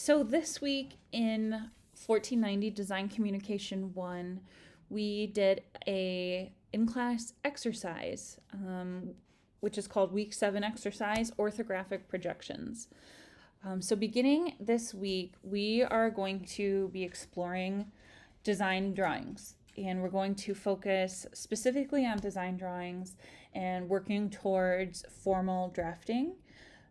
So this week in 1490 Design Communication 1, we did a in-class exercise, which is called Week 7 exercise, Orthographic Projections. So beginning this week, we are going to be exploring design drawings. And we're going to focus specifically on design drawings and working towards formal drafting.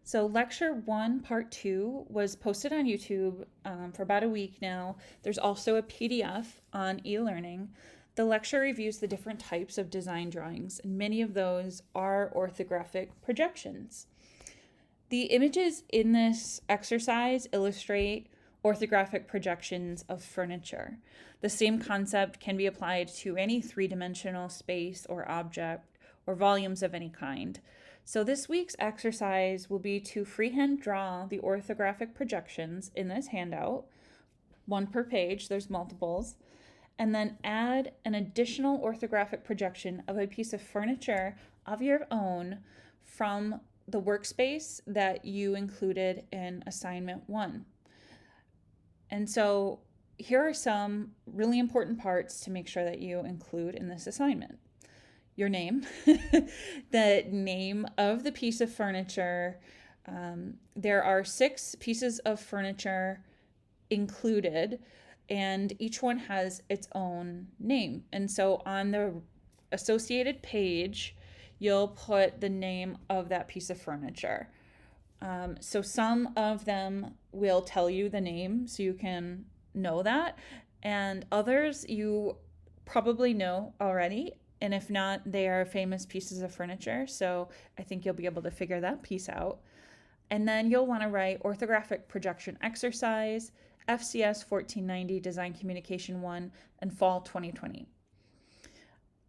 So lecture 1, part 2 was posted on YouTube for about a week now. There's also a PDF on Elearning. The lecture reviews the different types of design drawings, and many of those are orthographic projections. The images in this exercise illustrate orthographic projections of furniture. The same concept can be applied to any three-dimensional space or object or volumes of any kind. So this week's exercise will be to freehand draw the orthographic projections in this handout, one per page, there's multiples, and then add an additional orthographic projection of a piece of furniture of your own from the workspace that you included in assignment 1. And so here are some really important parts to make sure that you include in this assignment. Your name, the name of the piece of furniture. There are 6 pieces of furniture included, and each one has its own name. And so on the associated page, you'll put the name of that piece of furniture. So some of them will tell you the name so you can know that, and others you probably know already. And if not, they are famous pieces of furniture. So I think you'll be able to figure that piece out. And then you'll want to write orthographic projection exercise, FCS 1490 Design Communication 1, and Fall 2020.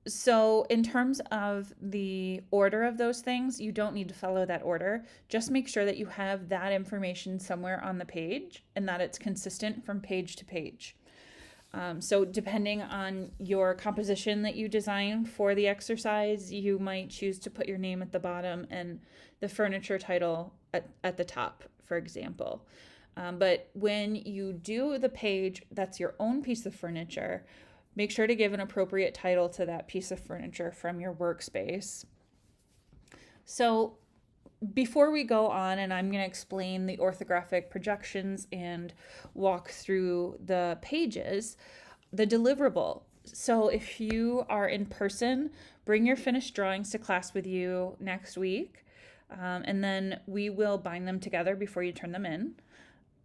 So in terms of the order of those things, you don't need to follow that order. Just make sure that you have that information somewhere on the page and that it's consistent from page to page. So depending on your composition that you design for the exercise, you might choose to put your name at the bottom and the furniture title at the top, for example. But when you do the page that's your own piece of furniture, make sure to give an appropriate title to that piece of furniture from your workspace. So before we go on, and I'm going to explain the orthographic projections and walk through the pages, the deliverable. So if you are in person, bring your finished drawings to class with you next week, and then we will bind them together before you turn them in.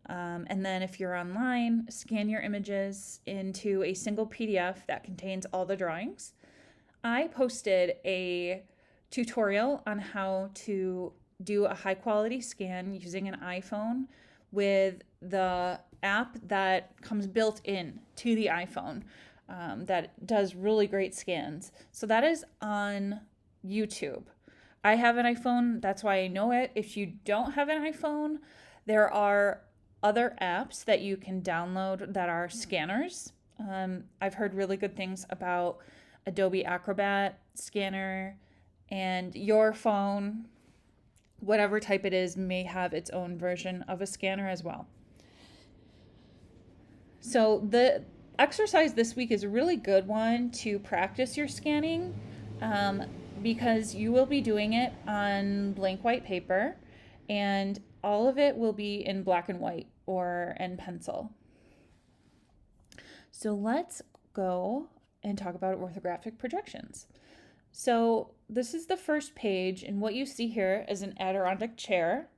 And then if you're online, scan your images into a single PDF that contains all the drawings. I posted a tutorial on how to do a high quality scan using an iPhone with the app that comes built in to the iPhone that does really great scans. So that is on YouTube. I have an iPhone, that's why I know it. If you don't have an iPhone, there are other apps that you can download that are scanners. I've heard really good things about Adobe Acrobat scanner, and your phone, whatever type it is, may have its own version of a scanner as well. So the exercise this week is a really good one to practice your scanning because you will be doing it on blank white paper, and all of it will be in black and white or in pencil. So let's go and talk about orthographic projections. So this is the first page, and what you see here is an Adirondack chair.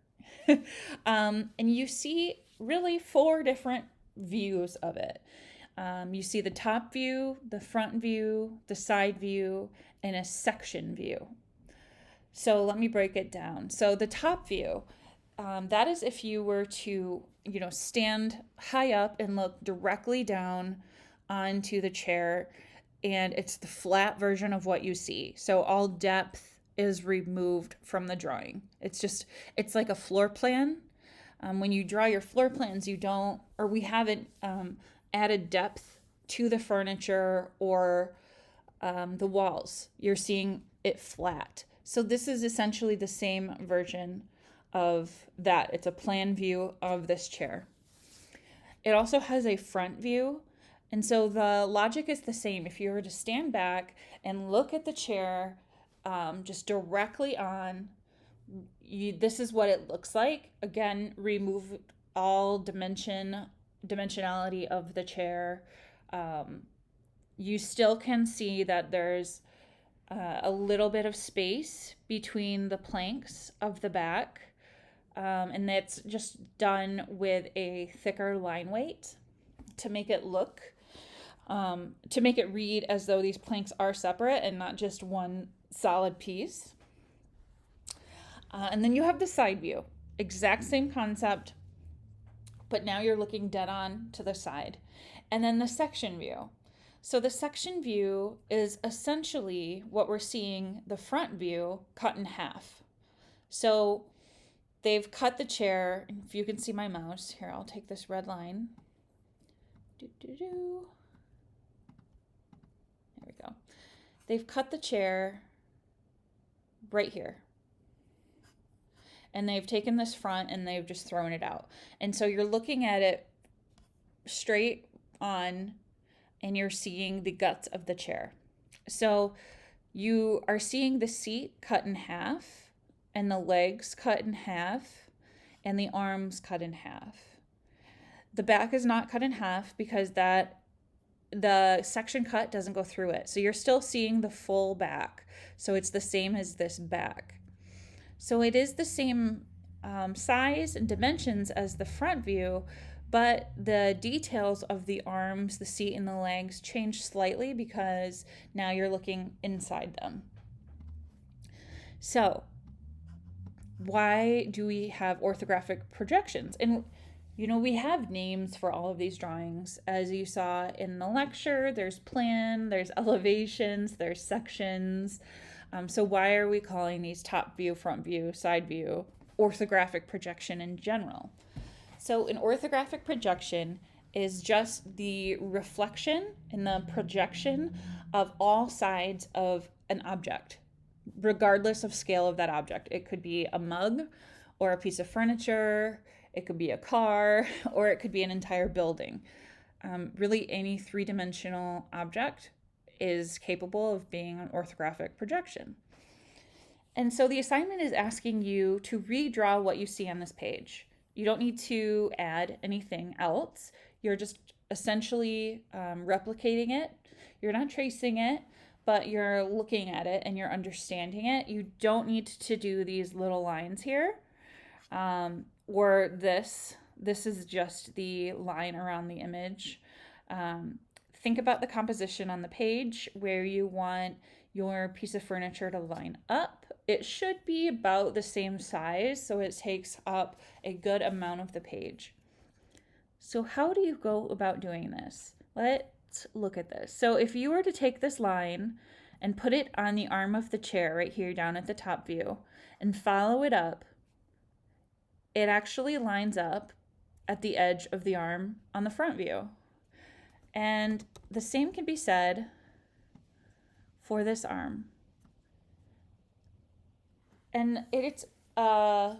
And you see really 4 different views of it. You see the top view, the front view, the side view, and a section view. So let me break it down. So the top view, that is if you were to, stand high up and look directly down onto the chair, and it's the flat version of what you see. So all depth is removed from the drawing. It's like a floor plan. When you draw your floor plans, we haven't added depth to the furniture or the walls. You're seeing it flat. So this is essentially the same version of that. It's a plan view of this chair. It also has a front view. And so the logic is the same. If you were to stand back and look at the chair just directly on, this is what it looks like. Again, remove all dimensionality of the chair. You still can see that there's a little bit of space between the planks of the back. And that's just done with a thicker line weight to make it look, to make it read as though these planks are separate and not just one solid piece. And then you have the side view, exact same concept, but now you're looking dead on to the side. And then the section view. So the section view is essentially what we're seeing the front view cut in half. So they've cut the chair. If you can see my mouse, here, I'll take this red line. There we go. They've cut the chair right here. And they've taken this front and they've just thrown it out. And so you're looking at it straight on and you're seeing the guts of the chair. So you are seeing the seat cut in half and the legs cut in half and the arms cut in half. The back is not cut in half because the section cut doesn't go through it. So you're still seeing the full back. So it's the same as this back. So it is the same size and dimensions as the front view, but the details of the arms, the seat, and the legs change slightly because now you're looking inside them. So why do we have orthographic projections? And we have names for all of these drawings. As you saw in the lecture, there's plan, there's elevations, there's sections. So why are we calling these top view, front view, side view, orthographic projection in general? So an orthographic projection is just the reflection and the projection of all sides of an object, regardless of scale of that object. It could be a mug or a piece of furniture, it could be a car, or it could be an entire building. Really, any three-dimensional object is capable of being an orthographic projection. And so the assignment is asking you to redraw what you see on this page. You don't need to add anything else. You're just essentially replicating it. You're not tracing it, but you're looking at it and you're understanding it. You don't need to do these little lines here or this. This is just the line around the image. Think about the composition on the page where you want your piece of furniture to line up. It should be about the same size, so it takes up a good amount of the page. So how do you go about doing this? Let's look at this. So if you were to take this line and put it on the arm of the chair right here down at the top view and follow it up, it actually lines up at the edge of the arm on the front view. And the same can be said for this arm. And it's, I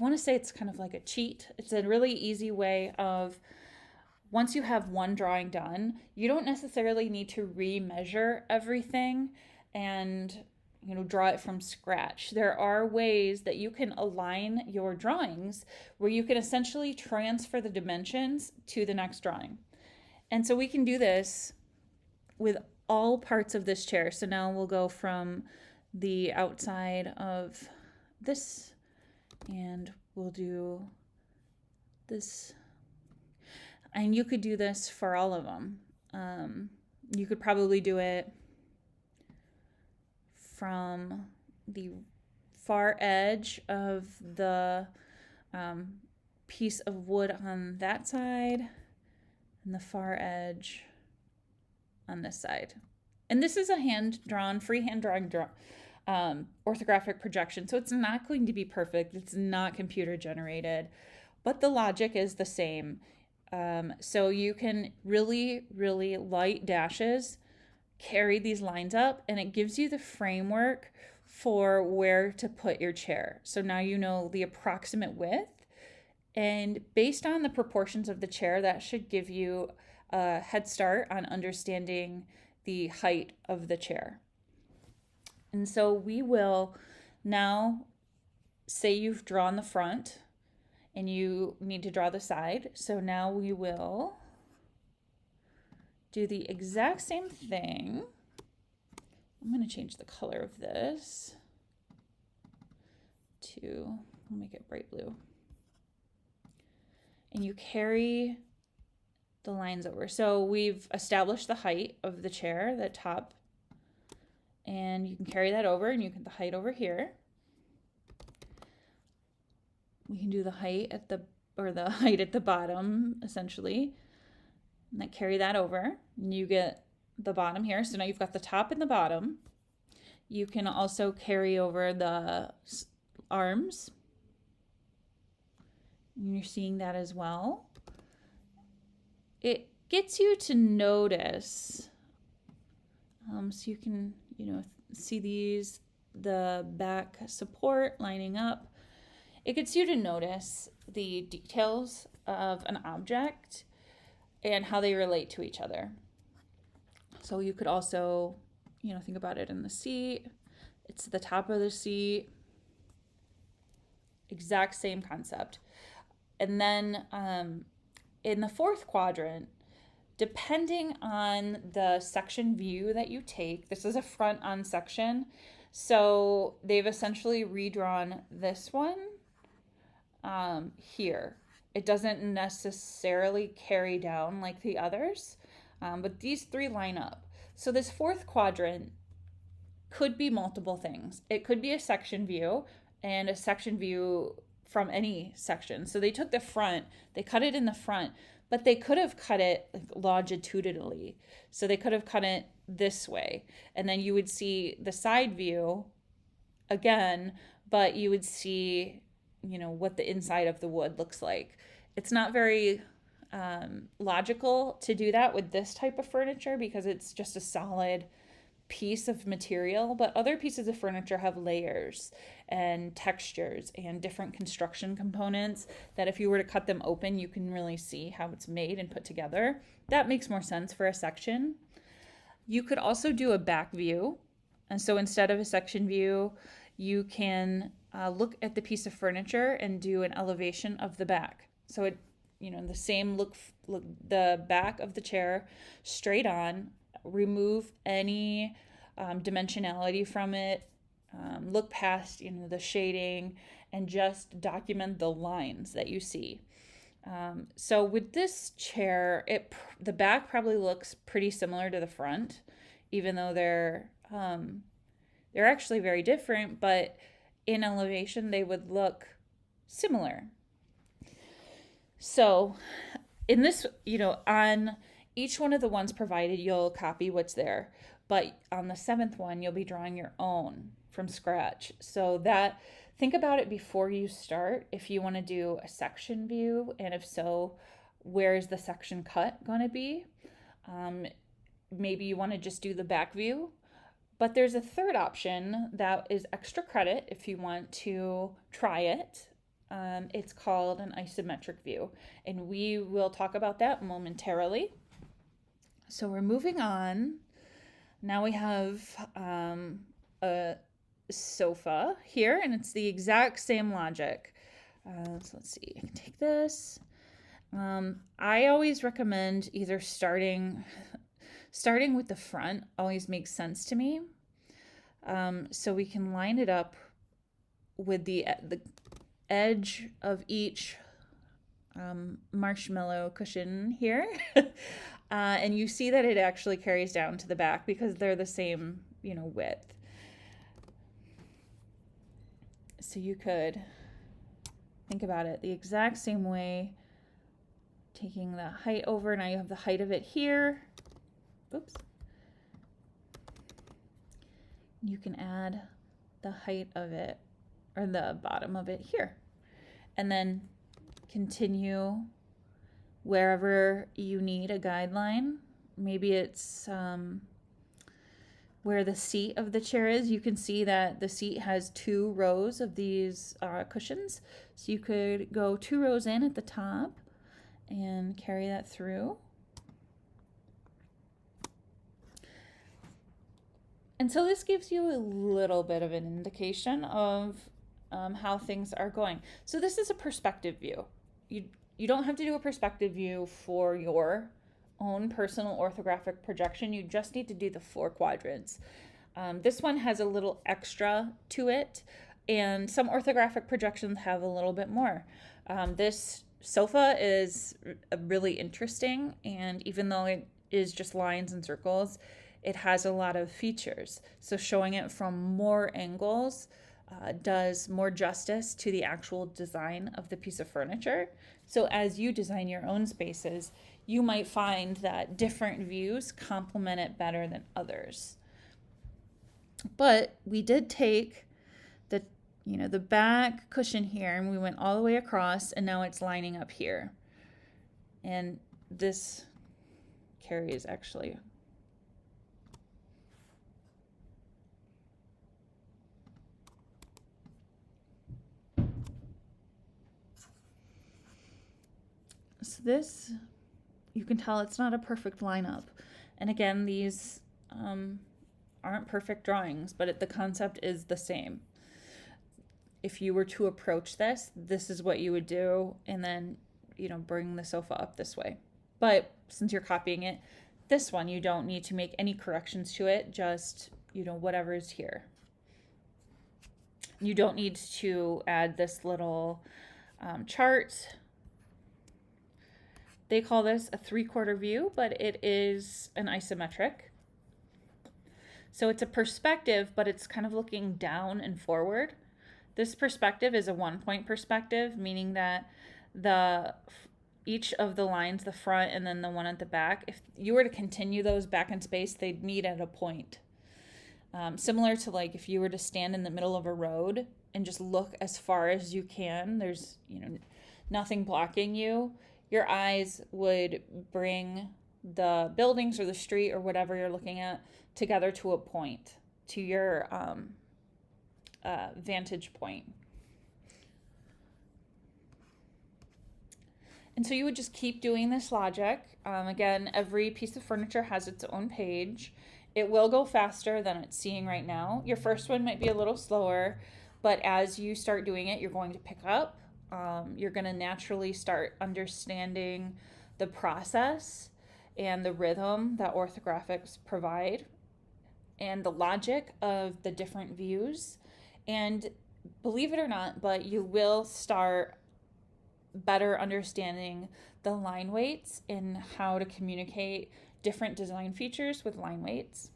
want to say it's kind of like a cheat. It's a really easy way of, once you have one drawing done, you don't necessarily need to remeasure everything and draw it from scratch. There are ways that you can align your drawings where you can essentially transfer the dimensions to the next drawing. And so we can do this with all parts of this chair. So now we'll go from the outside of this and we'll do this. And you could do this for all of them. You could probably do it from the far edge of the piece of wood on that side and the far edge on this side. And this is a hand-drawn, freehand drawing orthographic projection, so it's not going to be perfect. It's not computer generated, but the logic is the same. So you can really, really light dashes carry these lines up, and it gives you the framework for where to put your chair. So now you know the approximate width And based on the proportions of the chair, that should give you a head start on understanding the height of the chair. And so we will now say you've drawn the front and you need to draw the side. So now we will do the exact same thing. I'm going to change the color of this to, I'll make it bright blue. And you carry the lines over. So we've established the height of the chair, the top, and you can carry that over, and you can the height over here. We can do the height at the height at the bottom, essentially, and then carry that over, and you get the bottom here. So now you've got the top and the bottom. You can also carry over the arms. And you're seeing that as well. It gets you to notice, so you can, see the back support lining up. It gets you to notice the details of an object and how they relate to each other. So you could also, think about it in the seat. It's the top of the seat. Exact same concept. And then in the fourth quadrant, depending on the section view that you take, this is a front on section. So they've essentially redrawn this one here. It doesn't necessarily carry down like the others, but these three line up. So this fourth quadrant could be multiple things. It could be a section view and a section view from any section. So they took the front, they cut it in the front, but they could have cut it longitudinally. So they could have cut it this way. And then you would see the side view again, but you would see, what the inside of the wood looks like. It's not very logical to do that with this type of furniture because it's just a solid piece of material, but other pieces of furniture have layers and textures and different construction components that if you were to cut them open, you can really see how it's made and put together. That makes more sense for a section. You could also do a back view. And so instead of a section view, you can look at the piece of furniture and do an elevation of the back. So it, the same look the back of the chair straight on, remove any dimensionality from it, look past the shading, and just document the lines that you see. So with this chair, the back probably looks pretty similar to the front, even though they're actually very different, but in elevation they would look similar. So in this, on each one of the ones provided, you'll copy what's there. But on the 7th one, you'll be drawing your own from scratch. So think about it before you start. If you want to do a section view, and if so, where is the section cut going to be? Maybe you want to just do the back view. But there's a third option that is extra credit if you want to try it. It's called an isometric view. And we will talk about that momentarily. So we're moving on. Now we have a sofa here, and it's the exact same logic. So let's see, I can take this. I always recommend either starting with the front always makes sense to me. So we can line it up with the edge of each marshmallow cushion here. And you see that it actually carries down to the back because they're the same, width. So you could think about it the exact same way, taking the height over. Now you have the height of it here. Oops. You can add the height of it, or the bottom of it here. And then continue wherever you need a guideline. Maybe it's where the seat of the chair is. You can see that the seat has 2 rows of these cushions. So you could go 2 rows in at the top and carry that through. And so this gives you a little bit of an indication of how things are going. So this is a perspective view. You don't have to do a perspective view for your own personal orthographic projection. You just need to do the 4 quadrants. This one has a little extra to it, and some orthographic projections have a little bit more. This sofa is really interesting, and even though it is just lines and circles, it has a lot of features. So showing it from more angles does more justice to the actual design of the piece of furniture. So as you design your own spaces, you might find that different views complement it better than others. But we did take the back cushion here, and we went all the way across, and now it's lining up here. And this carries actually. So this, you can tell it's not a perfect lineup. And again, these aren't perfect drawings, but the concept is the same. If you were to approach this is what you would do, and then, bring the sofa up this way. But since you're copying it, this one, you don't need to make any corrections to it, just, whatever is here. You don't need to add this little chart. They call this a 3/4 view, but it is an isometric. So it's a perspective, but it's kind of looking down and forward. This perspective is a 1-point perspective, meaning that each of the lines, the front and then the one at the back, if you were to continue those back in space, they'd meet at a point. Similar to like if you were to stand in the middle of a road and just look as far as you can, there's nothing blocking you. Your eyes would bring the buildings or the street or whatever you're looking at together to a point, to your vantage point. And so you would just keep doing this logic. Again, every piece of furniture has its own page. It will go faster than it's seeing right now. Your first one might be a little slower, but as you start doing it, you're going to pick up. You're going to naturally start understanding the process and the rhythm that orthographics provide and the logic of the different views. And believe it or not, but you will start better understanding the line weights and how to communicate different design features with line weights.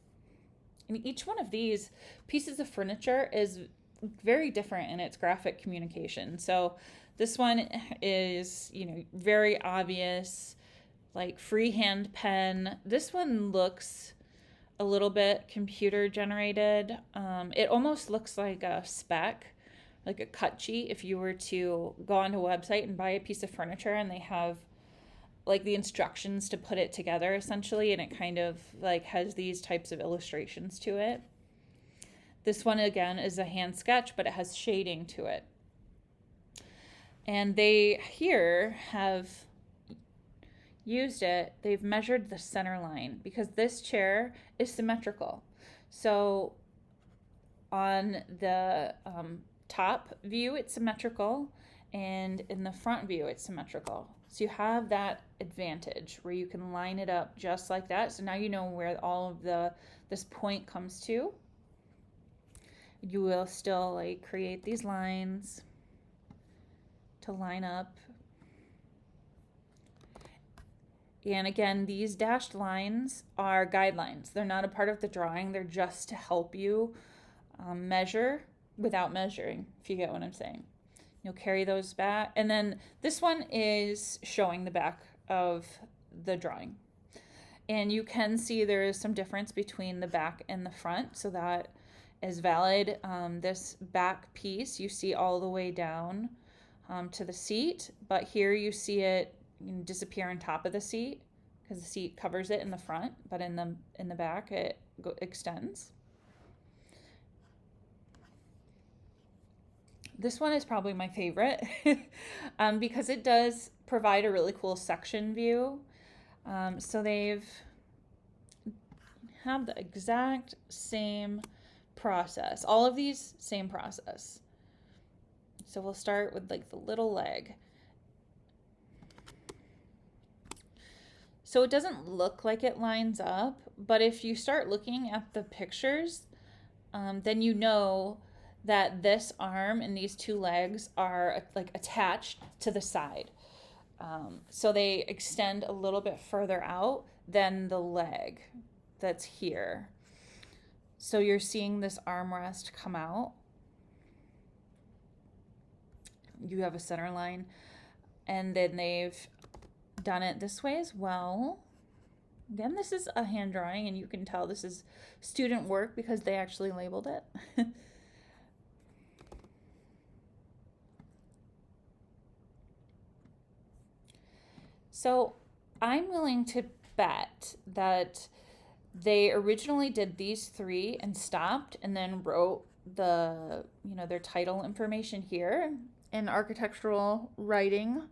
And each one of these pieces of furniture is very different in its graphic communication. So this one is, very obvious, like freehand pen. This one looks a little bit computer generated. It almost looks like a spec, like a cut sheet. If you were to go onto a website and buy a piece of furniture and they have like the instructions to put it together essentially, and it kind of like has these types of illustrations to it. This one again is a hand sketch, but it has shading to it. And they here have used it, they've measured the center line because this chair is symmetrical. So on the top view, it's symmetrical, and in the front view, it's symmetrical. So you have that advantage where you can line it up just like that. So now you know where all of this point comes to. You will still like create these lines to line up. And again, these dashed lines are guidelines. They're not a part of the drawing. They're just to help you measure without measuring, if you get what I'm saying. You'll carry those back. And then this one is showing the back of the drawing. And you can see there is some difference between the back and the front, so that is valid. This back piece you see all the way down to the seat, but here you see it disappear on top of the seat because the seat covers it in the front, but in the back it extends. This one is probably my favorite because it does provide a really cool section view. So they've have the exact same process. All of these, same process. So we'll start with like the little leg. So it doesn't look like it lines up, but if you start looking at the pictures, then you know that this arm and these two legs are like attached to the side. So they extend a little bit further out than the leg that's here. So you're seeing this armrest come out. You have a center line, and then they've done it this way as well. Again, this is a hand drawing, and you can tell this is student work because they actually labeled it. So I'm willing to bet that they originally did these three and stopped and then wrote the, their title information here in architectural writing.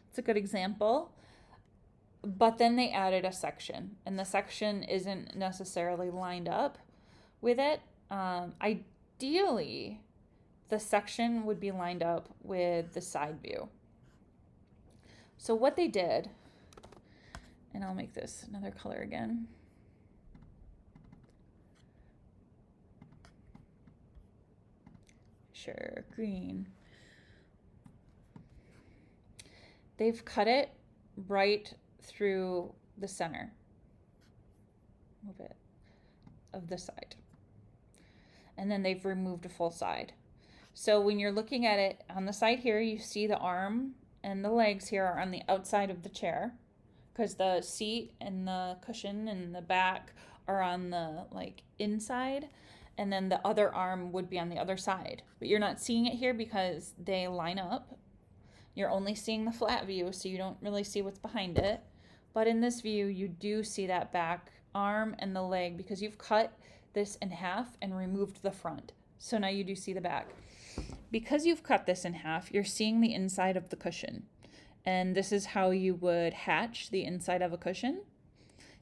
It's a good example. But then they added a section, and the section isn't necessarily lined up with it. Ideally, the section would be lined up with the side view. So what they did, and I'll make this another color again. Sure, green. They've cut it right through the center of it, of the side. And then they've removed a full side. So when you're looking at it on the side here, you see the arm and the legs here are on the outside of the chair because the seat and the cushion and the back are on the inside, and then the other arm would be on the other side. But you're not seeing it here because they line up. You're only seeing the flat view, so you don't really see what's behind it. But in this view, you do see that back arm and the leg because you've cut this in half and removed the front. So now you do see the back. Because you've cut this in half, you're seeing the inside of the cushion. And this is how you would hatch the inside of a cushion.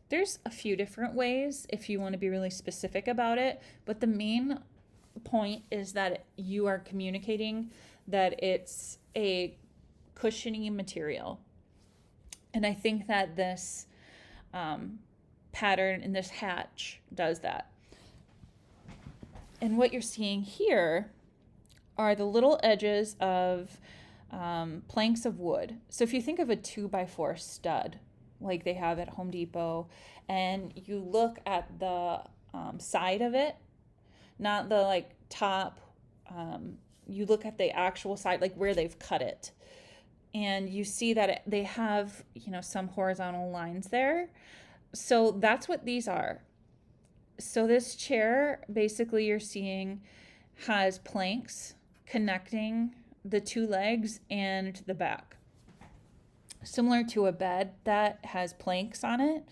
There's a few different ways if you want to be really specific about it, but the main point is that you are communicating that it's a cushiony material. And I think that this pattern in this hatch does that. And what you're seeing here are the little edges of planks of wood. So if you think of a 2x4 stud, like they have at Home Depot, and you look at the side of it, not the top, you look at the actual side, like where they've cut it. And you see that they have, some horizontal lines there. So that's what these are. So this chair, basically you're seeing, has planks connecting the two legs and the back. Similar to a bed that has planks on it,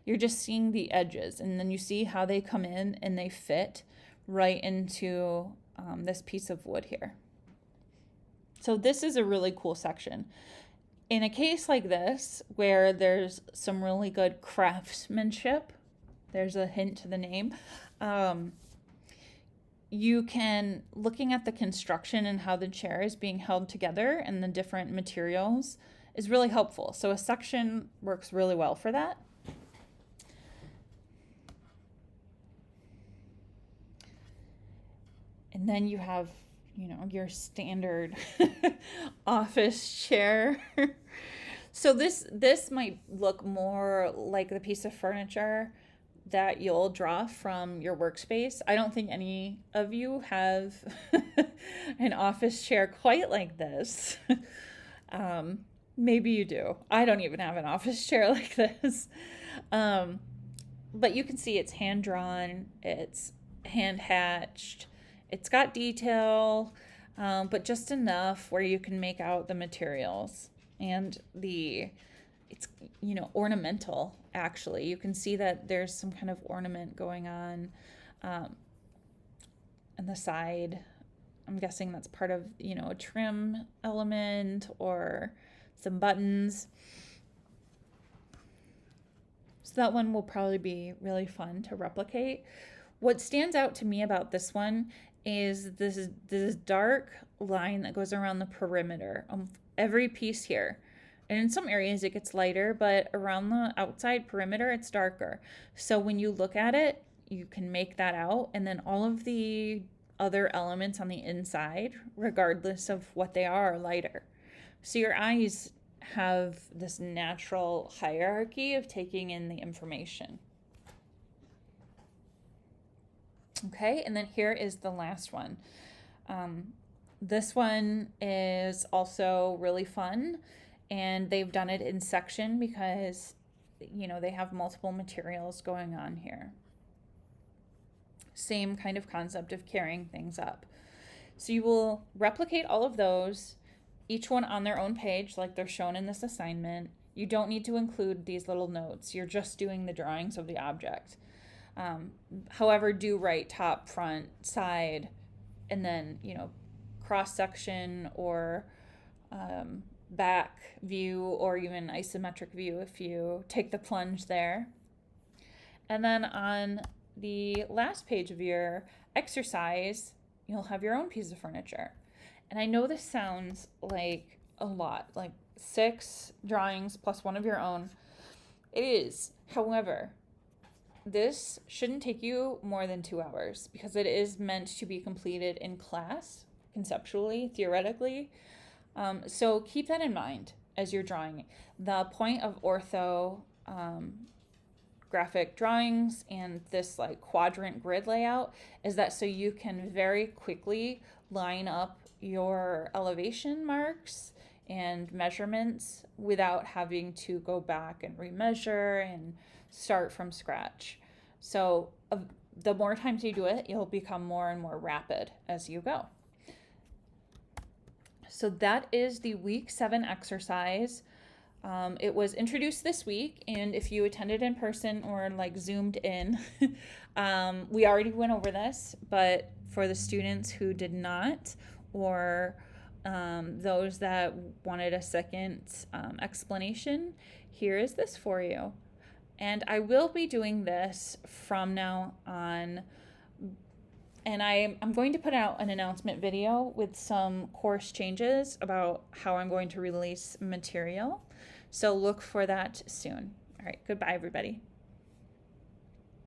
you're just seeing the edges, and then you see how they come in and they fit right into this piece of wood here. So this is a really cool section. In a case like this, where there's some really good craftsmanship, there's a hint to the name, you can, looking at the construction and how the chair is being held together and the different materials is really helpful. So a section works really well for that. And then you have, your standard office chair. So this might look more like the piece of furniture that you'll draw from your workspace. I don't think any of you have an office chair quite like this. Maybe you do. I don't even have an office chair like this. But you can see it's hand-drawn, it's hand-hatched, it's got detail, but just enough where you can make out the materials. And it's, ornamental, actually. You can see that there's some kind of ornament going on the side I'm guessing that's part of, a trim element or some buttons. So that one will probably be really fun to replicate. What stands out to me about this one is this dark line that goes around the perimeter of every piece here. And in some areas it gets lighter, but around the outside perimeter it's darker. So when you look at it, you can make that out, and then all of the other elements on the inside, regardless of what they are lighter. So your eyes have this natural hierarchy of taking in the information. Okay, and then here is the last one. This one is also really fun, and they've done it in section because, they have multiple materials going on here. Same kind of concept of carrying things up. So you will replicate all of those, each one on their own page like they're shown in this assignment. You don't need to include these little notes. You're just doing the drawings of the object. However, do write top, front, side, and then, cross section or back view, or even isometric view if you take the plunge there. And then on the last page of your exercise, you'll have your own piece of furniture. And I know this sounds like a lot, like 6 drawings plus one of your own. It is. However, this shouldn't take you more than 2 hours because it is meant to be completed in class, conceptually, theoretically. So keep that in mind as you're drawing. The point of ortho graphic drawings and this like quadrant grid layout is that so you can very quickly line up your elevation marks and measurements without having to go back and remeasure and start from scratch. So the more times you do it, you'll become more and more rapid as you go. So that is the week 7 exercise. It was introduced this week, and if you attended in person or like zoomed in, we already went over this, but for the students who did not, or those that wanted a second explanation, here is this for you. And I will be doing this from now on, and I'm going to put out an announcement video with some course changes about how I'm going to release material. So look for that soon. All right, goodbye, everybody.